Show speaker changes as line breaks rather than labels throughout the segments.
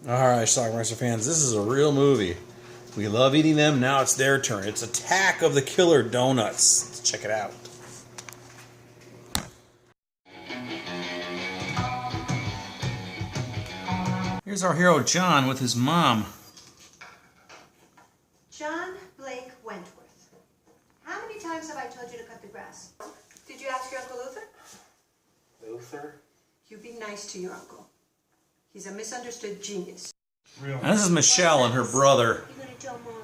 Alright, Schlockmeister fans, this is a real movie. We love eating them, now it's their turn. It's Attack of the Killer Donuts. Let's check it out. Here's our hero John with his mom.
John Blake Wentworth. How many times have I told you to cut the grass? Did you ask your Uncle Luther?
Luther?
You be nice to your uncle. He's a misunderstood genius.
Now, this is Michelle and her brother.
You gonna tell Mom?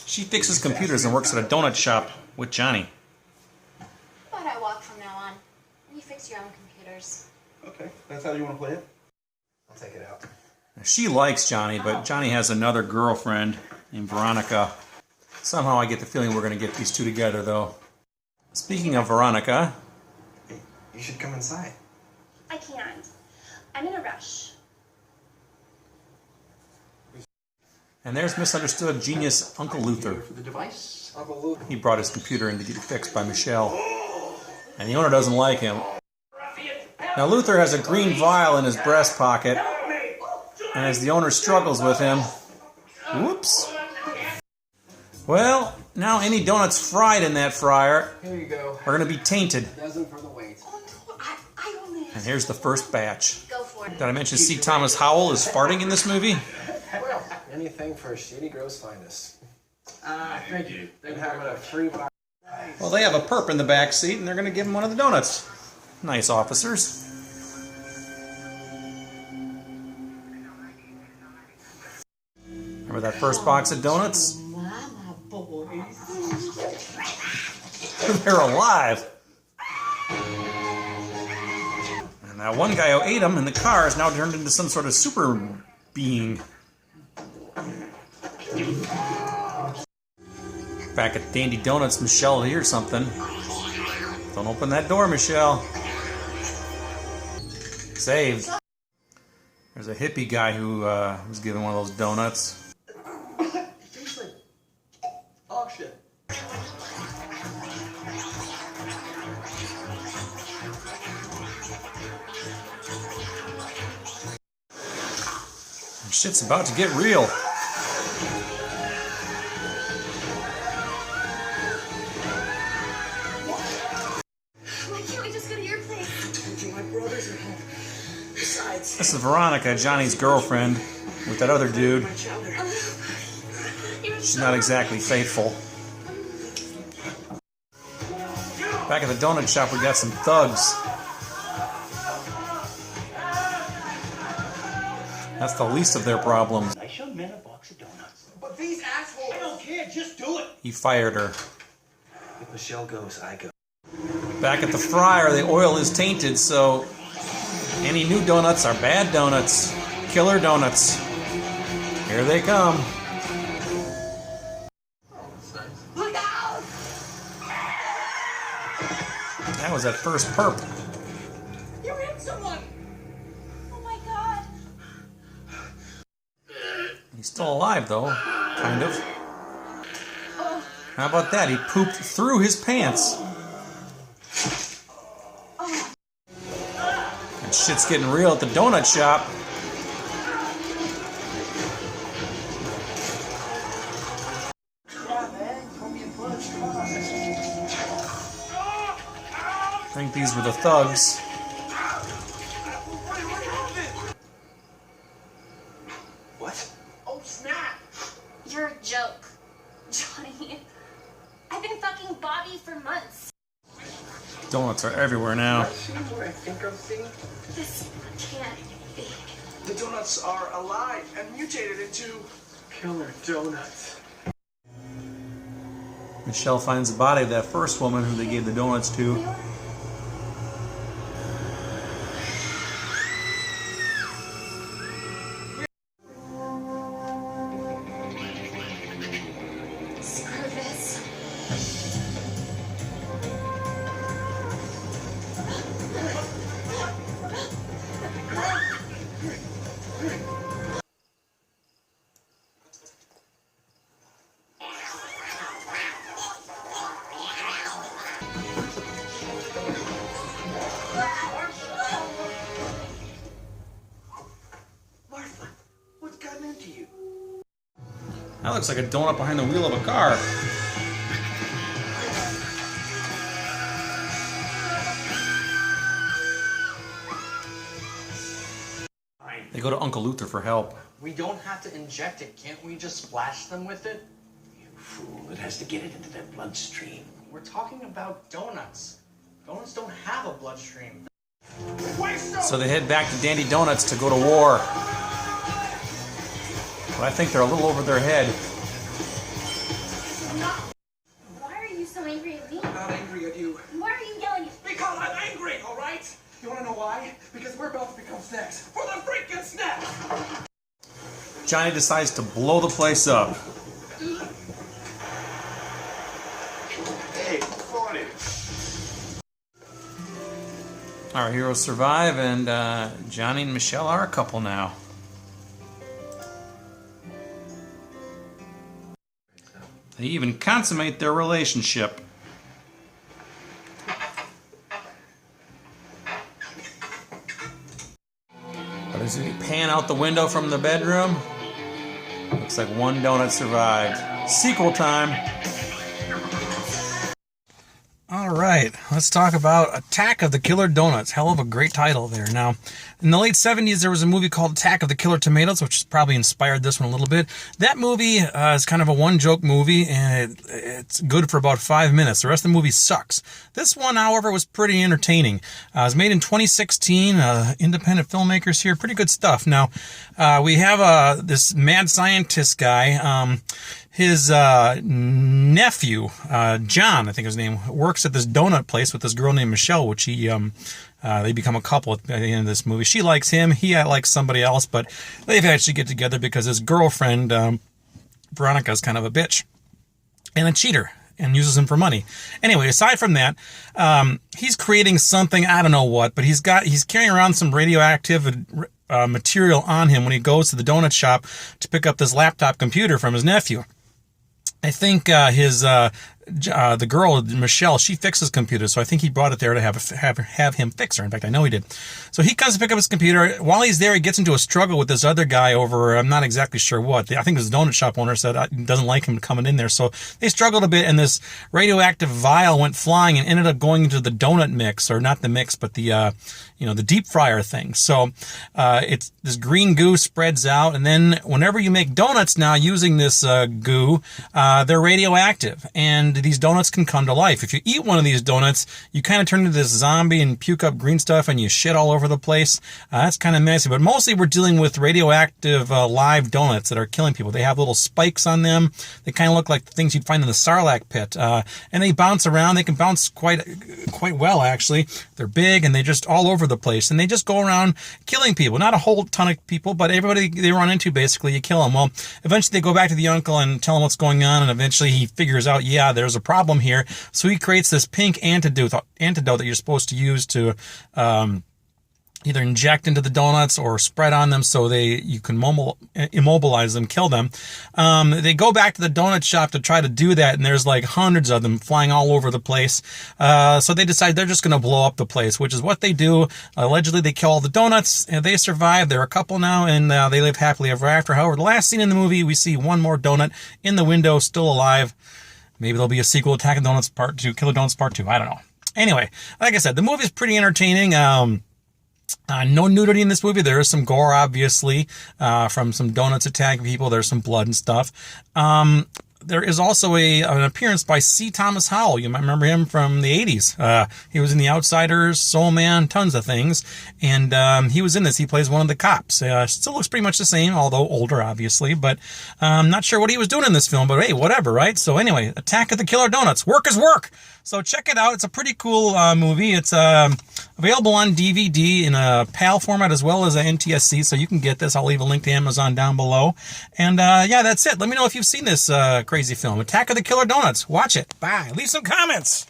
She fixes computers and works at a donut shop with Johnny.
How about I walk from now on? And you fix your own computers.
Okay, that's how you want to play it? I'll take it out.
She likes Johnny, but Johnny has another girlfriend named Veronica. Somehow I get the feeling we're going to get these two together, though. Speaking of Veronica...
Hey, you should come inside.
I can't. I'm in a rush.
And there's misunderstood genius Uncle Luther.
For the device, Uncle Luther.
He brought his computer in to get it fixed by Michelle. And the owner doesn't like him. Now Luther has a green vial in his breast pocket. And as the owner struggles with him... Whoops. Well, now any donuts fried in that fryer
Here you go.
are going to be tainted.
Dozen for the weight.
Oh no, I only...
And here's the first batch.
Go for it.
Did I mention C. Thomas Howell is farting in this movie?
Well, anything for Shady Gross finest. Thank you. They're having a free bar.
Well, they have a perp in the back seat, and they're going to give him one of the donuts. Nice officers. Remember that first box of donuts?
Mama boys.
They're alive. And that one guy who ate them in the car is now turned into some sort of super being. Back at Dandy Donuts, Michelle hears something. Don't open that door, Michelle. Saved. There's a hippie guy who was given one of those donuts.
Oh shit.
Shit's about to get real.
Why can't we just go to your place?
My brothers are home. Besides,
This is Veronica, Johnny's girlfriend, with that other dude.
my childhood.
She's not exactly faithful. Back at the donut shop, we got some thugs. That's the least of their problems.
I showed men a box of donuts.
But these assholes.
I don't care, just do it.
He fired her.
If Michelle goes, I go.
Back at the fryer, the oil is tainted, so any new donuts are bad donuts. Killer donuts. Here they come.
Look out!
That was that first perp.
You hit someone!
Oh my god.
He's still alive, though. Kind of. How about that? He pooped through his pants. And shit's getting real at the donut shop. I think these were the thugs.
What? Oh snap!
You're a joke, Johnny. I've been fucking Bobby for months.
Donuts are everywhere now.
See what I think I'm seeing?
This can't be.
The donuts are alive and mutated into killer donuts.
Michelle finds the body of that first woman who they gave the donuts to.
Screw this.
That looks like a donut behind the wheel of a car. They go to Uncle Luther for help.
We don't have to inject it. Can't we just splash them with it?
You fool. It has to get it into their bloodstream.
We're talking about donuts. Donuts don't have a bloodstream.
So they head back to Dandy Donuts to go to war. But I think they're a little over their head.
Why are you so angry at me?
I'm not angry at you.
Why are you yelling at me?
Because I'm angry, all right? You want to know why? Because we're about to become snacks for the freaking snack!
Johnny decides to blow the place up.
Hey, 40.
Our heroes survive, and Johnny and Michelle are a couple now. They even consummate their relationship. But as we pan out the window from the bedroom, looks like one donut survived. Sequel time. All right, let's talk about Attack of the Killer Donuts. Hell of a great title there. Now, in the late 70s, there was a movie called Attack of the Killer Tomatoes, which probably inspired this one a little bit. That movie is kind of a one-joke movie, and it's good for about 5 minutes. The rest of the movie sucks. This one, however, was pretty entertaining. It was made in 2016. Independent filmmakers here. Pretty good stuff. Now, we have this mad scientist guy. His nephew, John, I think his name, works at this donut place with this girl named Michelle, which they become a couple at the end of this movie. She likes him, he likes somebody else, but they actually get together because his girlfriend, Veronica, is kind of a bitch and a cheater and uses him for money. Anyway, aside from that, he's creating something, I don't know what, but he's carrying around some radioactive material on him when he goes to the donut shop to pick up this laptop computer from his nephew. I think the girl, Michelle, she fixes computers, so I think he brought it there to have him fix her. In fact, I know he did. So he comes to pick up his computer. While he's there, he gets into a struggle with this other guy over, I'm not exactly sure what. I think his donut shop owner said he doesn't like him coming in there. So they struggled a bit, and this radioactive vial went flying and ended up going into the donut mix, or not the mix, but the deep fryer thing. So it's this green goo spreads out, and then whenever you make donuts now using this goo, they're radioactive, and these donuts can come to life. If you eat one of these donuts, you kind of turn into this zombie and puke up green stuff, and you shit all over the place. That's kind of messy, but mostly we're dealing with radioactive live donuts that are killing people. They have little spikes on them. They kind of look like the things you'd find in the Sarlacc pit, and they bounce around. They can bounce quite well, actually. They're big, and they just all over the place, and they just go around killing people. Not a whole ton of people, but everybody they run into, basically, you kill them. Well, eventually they go back to the uncle and tell him what's going on, and eventually he figures out, yeah, there's a problem here. So he creates this pink antidote that you're supposed to use to either inject into the donuts or spread on them so you can immobilize them, kill them. They go back to the donut shop to try to do that, and there's like hundreds of them flying all over the place. So they decide they're just going to blow up the place, which is what they do. Allegedly, they kill all the donuts, and they survive. They're a couple now, and they live happily ever after. However, the last scene in the movie, we see one more donut in the window, still alive. Maybe there'll be a sequel, Attack of the Donuts Part 2, Killer Donuts Part 2. I don't know. Anyway, like I said, the movie is pretty entertaining. No nudity in this movie. There is some gore, obviously, from some donuts attacking people. There's some blood and stuff. There is also an appearance by C. Thomas Howell. You might remember him from the 80s. He was in The Outsiders, Soul Man, tons of things. And he was in this. He plays one of the cops. Still looks pretty much the same, although older, obviously. But I'm not sure what he was doing in this film. But hey, whatever, right? So anyway, Attack of the Killer Donuts. Work is work. So check it out. It's a pretty cool movie. It's available on DVD in a PAL format as well as a NTSC, so you can get this. I'll leave a link to Amazon down below. And yeah, that's it. Let me know if you've seen this crazy film, Attack of the Killer Donuts. Watch it. Bye. Leave some comments.